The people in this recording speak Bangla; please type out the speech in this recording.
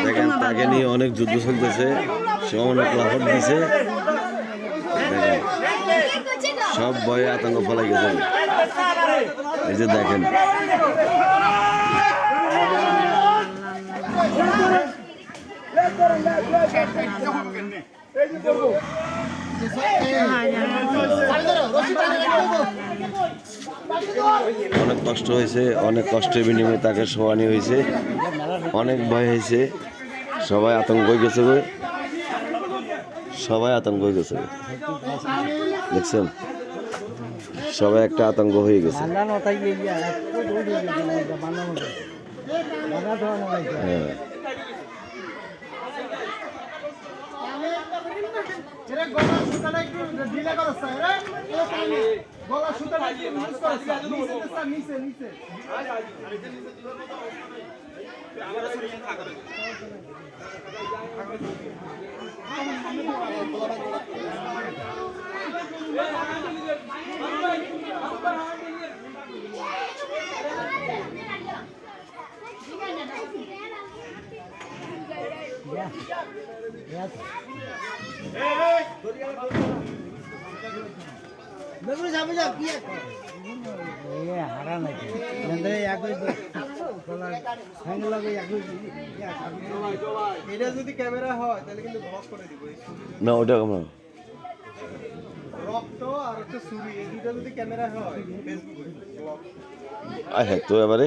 দেখেন তাকে নিয়ে অনেক যুদ্ধ চলতেছে, সে অনেক লাফট দিছে, সব ভয়ে আতঙ্ক ফলাই গেছে। এই যে দেখেন অনেক কষ্ট হয়েছে, অনেক কষ্টের বিনিময়ে তাকে শোয়ানি হয়েছে, অনেক ভয় হয়েছে, সবাই আতঙ্ক হয়ে গেছে, সবাই আতঙ্ক হয়ে গেছে। দেখছেন সবাই একটা আতঙ্ক হয়ে গেছে। হ্যাঁ না ওটা কেমন হ্যাঁ তো এবারে